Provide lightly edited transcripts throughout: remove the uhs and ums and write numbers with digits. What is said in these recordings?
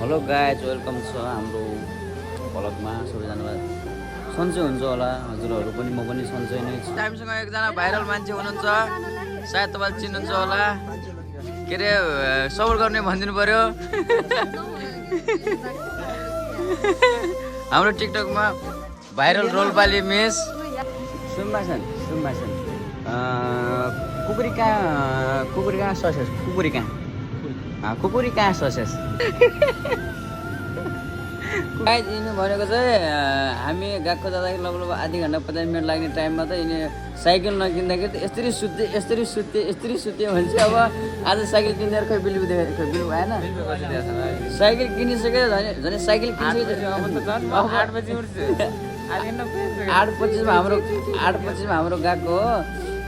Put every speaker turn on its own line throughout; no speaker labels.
Hello guys, welcome छ हाम्रो भ्लगमा। सबैजनालाई सन्चै हुन्छ होला, हजुरहरू पनि म पनि सन्चै नै छु। हामीसँग एकजना भाइरल मान्छे हुनुहुन्छ, सायद तपाईँले चिन्नुहुन्छ होला। के अरे सपोर्ट गर्ने भनिदिनु पर्यो। हाम्रो टिकटकमा भाइरल रोलपाली मिस सुम्बासन कुकुरी कहाँ ससेस कुकुरी कहाँ ससेस यिनी भनेको चाहिँ हामी गएको जाँदाखेरि लगभग आधी घन्टा 50 मिनट लाग्ने टाइममा त यिनी साइकल नकिन्दाखेरि त यस्तरी सुत्यो भने चाहिँ अब आज साइकल किनेर खै बिल्बु देखाएको खै बिल्बु आएन। साइकल किनिसक्यो झन् साइकल किनिसक्यो 8:25मा हाम्रो गएको हो।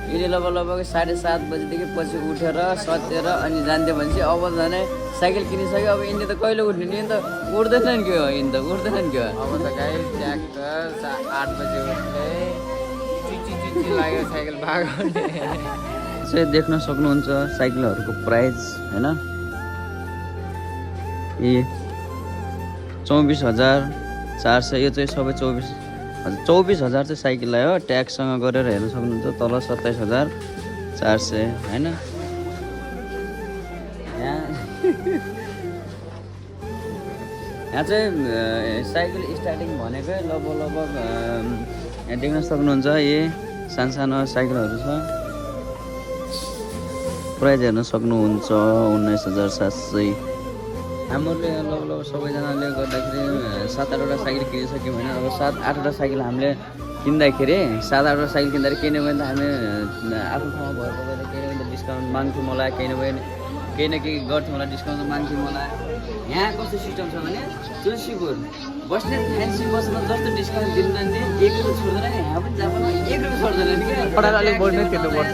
यिनी लगभग 7:30 बजीदेखि पछि उठेर सतेर अनि जान्थ्यो भने चाहिँ अब झन् साइकल किनिसक्यो। अब यिनी त कहिले उठ्ने नि त उठ्दैनन् के हो, यिनी त उठ्दैनन् के हो। अब त गाई ट्याक्टर 8 बजी उठ्ने चिची लाग्यो साइकल भागो चाहिँ देख्न सक्नुहुन्छ साइकलहरूको प्राइस हैन। ए 24,400 यो चाहिँ सबै 24,000 चाहिँ साइकललाई हो। ट्याक्ससँग गरेर हेर्न सक्नुहुन्छ तल 27,400 हैन। यहाँ चाहिँ साइकल स्टार्टिङ भनेकै लगभग यहाँ देख्न सक्नुहुन्छ यी सानो साइकलहरू छ। प्राइस हेर्न सक्नुहुन्छ 19,700। हामीले लगभग सबैजनाले गर्दाखेरि 7-8वटा साइकल किनिसक्यौँ होइन। अब 7-8वटा साइकल हामीले किन्दाखेरि 7-8वटा साइकल किन्दाखेरि केही नभए त हामी आफ्नो ठाउँमा भएको भएर केही नभए त डिस्काउन्ट माग्थ्यौँ होला, केही नभए केही न केही गर्थ्यौँ होला, डिस्काउन्ट माग्थ्यौँ होला। यहाँ कस्तो सिस्टम छ भने तुलसीपुर बस्ने फ्यान्सी बसमा जस्तो डिस्काउन्ट दिँदैन नि 1 रुपियाँ छोड्दैन नि, यहाँ पनि जापानमा 1 रुपियाँ छोड्दैन नि क्या।
अलिक बढ्ने तिर्नुपर्छ।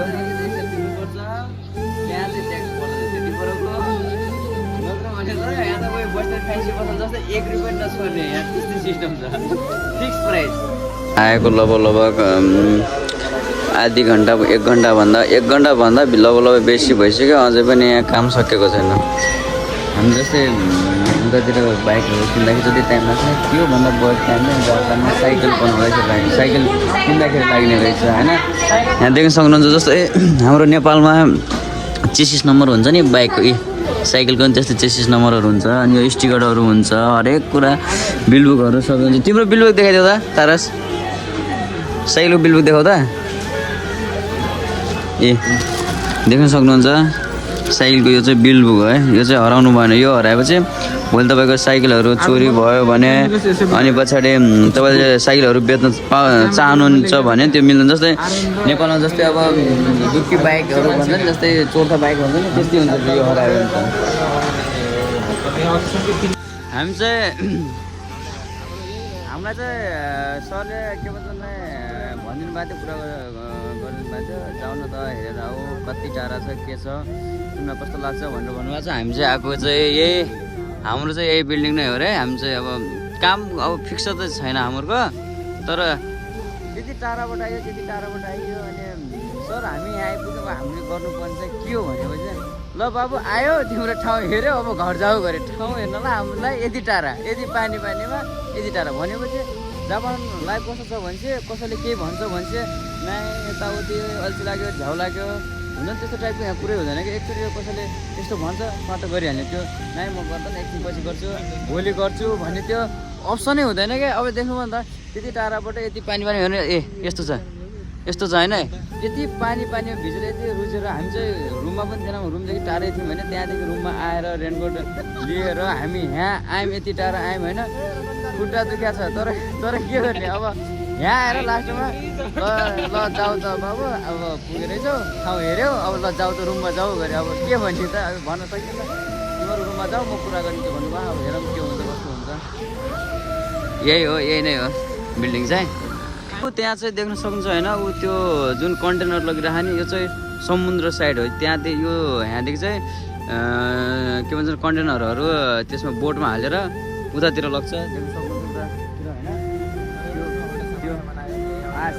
यहाँ चाहिँ ट्याक्स पर्दैन त्यति फरकको। यहाँ त कोही बस्ने फ्यान्सी बस्न जस्तो 1 रुपियाँ नछोड्ने, यहाँ त्यस्तो सिस्टम छ, फिक्स प्राइस। आएको लगभग आधी घन्टा 1 घन्टाभन्दा लगभग बेसी भइसक्यो, अझै पनि यहाँ काम सकेको छैन। हामी जस्तै उतातिर बाइकहरू किन्दाखेरि जति टाइम लाग्छ त्योभन्दा बढी टाइम नै जापानमा साइकल बनाउँदैछ, साइकल किन्दाखेरि लाग्ने रहेछ होइन। यहाँ देख्न सक्नुहुन्छ जस्तै हाम्रो नेपालमा चेसिस नम्बर हुन्छ नि बाइकको, साइकलको पनि त्यस्तै चेसिस नम्बरहरू हुन्छ, अनि यो स्टिकरहरू हुन्छ, हरेक कुरा बिलबुकहरू सबै हुन्छ। तिम्रो बिलबुक देखाइदेऊ त तारस, साइकलको बिलबुक देखाउ त। ए देख्न सक्नुहुन्छ साइकलको यो चाहिँ बिलबुक है, यो चाहिँ हराउनु भएन। यो हराएपछि भोलि तपाईँको साइकलहरू चोरी भयो भने अनि पछाडि तपाईँले साइकलहरू बेच्न चाहनुहुन्छ भने त्यो मिल्दैन। जस्तै नेपालमा जस्तै अब दुःखी बाइकहरू भन्छ नि, जस्तै चोर्था बाइक भन्छ नि, त्यस्तै हुन्छ यो हरायो भने त। हामी चाहिँ हामीलाई चाहिँ सरले के भन्छ भनिदिनु भएको थियो, कुरा गरिदिनु भएको थियो, जाउँ न त हेरेर आऊ कति टाढा छ के छ तिमीलाई कस्तो लाग्छ भनेर भन्नुभएको छ। हामी चाहिँ आएको चाहिँ हाम्रो चाहिँ यही बिल्डिङ नै हो रे। हामी चाहिँ अब काम अब फिक्स त छैन हाम्रो, तर त्यति टाढाबाट आयो अनि सर हामी यहाँ आइपुग्यौँ, हामीले गर्नुपर्ने चाहिँ के हो भनेपछि ल बाबु आयो तिम्रो ठाउँ हेऱ्यो, अब घर जाऊ गरे। ठाउँ हेर्नलाई हामीलाई यति टाढा, यति पानीमा यति टाढा भनेपछि जापान लाइफ कस्तो छ भने चाहिँ कसैले केही भन्छ भने चाहिँ नाइ यताउति अल्छी लाग्यो झ्याउ लाग्यो हुन्छ नि, त्यस्तो टाइपको यहाँ कुरै हुँदैन कि। एकचोटि कसैले त्यस्तो भन्छ फटो गरिहाल्ने, त्यो नाइ म गर्दैन एकछिन पछि गर्छु भोलि गर्छु भन्ने त्यो अप्सनै हुँदैन क्या। अब देख्नु भने त त्यति टाढाबाट यति पानी हेर्नु, यस्तो छ होइन, यति पानीमा भिजेर यति रुचेर हामी चाहिँ रुममा पनि थिएनौँ, रुमदेखि टाढै थियौँ होइन। त्यहाँदेखि रुममा आएर रेनकोट लिएर हामी यहाँ आयौँ, यति टाढा आयौँ होइन। खुट्टा दुख्या छ, तर के गर्ने अब यहाँ आएर लास्टमा ल जाऊ त बाबु, अब पुगेरैछौ ठाउँ हेऱ्यौ, अब ल जाऊ त रुममा जाऊ गरे। अब के भन्ने त अब भन्न सकिन्छ, तिम्रो रुममा जाऊ म कुरा गरिदिन्छु भन्नुभयो। अब हेरौँ के हुन्छ कस्तो हुन्छ। यही नै हो बिल्डिङ चाहिँ। त्यहाँ चाहिँ देख्न सक्नुहुन्छ होइन, ऊ त्यो जुन कन्टेनर लगिरहेको नि यो चाहिँ समुद्र साइड हो। त्यहाँदेखि यो यहाँदेखि चाहिँ के भन्छ कन्टेनरहरू त्यसमा बोटमा हालेर उतातिर लग्छ। देख्न सक्नुहुन्छ होइन,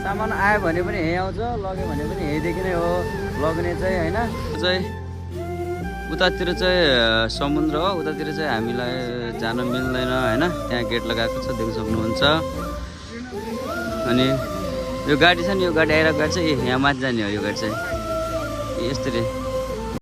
सामान आयो भने पनि यहीँ आउँछ, लग्यो भने पनि यहीँदेखि नै हो लग्ने चाहिँ होइन। चाहिँ उतातिर चाहिँ समुद्र हो, उतातिर चाहिँ हामीलाई जान मिल्दैन होइन। त्यहाँ गेट लगाएको छ देख्न सक्नुहुन्छ। अनि यो गाडी छ नि, यो गाडी आइरहेको गाडी चाहिँ यहाँ माथि जाने हो। यो गाडी चाहिँ यस्तरी